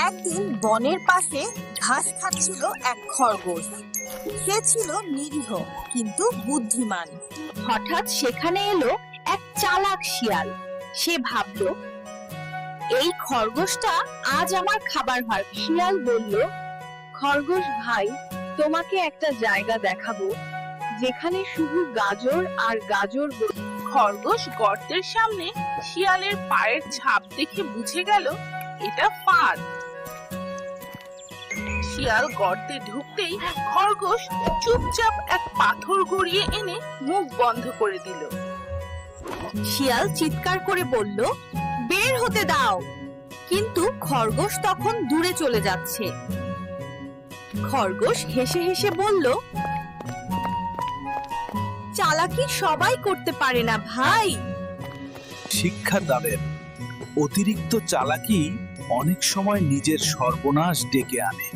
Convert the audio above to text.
একদিন বনের পাশে ঘাস খাচ্ছিল এক খরগোশ। সে ছিল নিরীহ কিন্তু বুদ্ধিমান। হঠাৎ সেখানে এলো এক চালাক শিয়াল। সে ভাবলো, এই খরগোশটা আজ আমার খাবার হয়। শিয়াল বলল, খরগোশ ভাই, তোমাকে একটা জায়গা দেখাবো যেখানে শুধু গাজর আর গাজর। খরগোশ গর্তের সামনে শিয়ালের পায়ের ছাপ দেখে বুঝে গেল এটা ফাঁদ। শিয়াল গর্তে ঢুকতেই খরগোশ চুপচাপ এক পাথর গড়িয়ে এনে মুখ বন্ধ করে দিল। শিয়াল চিৎকার করে বলল, বের হতে দাও। কিন্তু খরগোশ তখন দূরে চলে যাচ্ছে। খরগোশ হেসে হেসে বলল, চালাকি সবাই করতে পারে না ভাই। শিক্ষা দাবেন, অতিরিক্ত চালাকি অনেক সময় নিজের সর্বনাশ ডেকে আনে।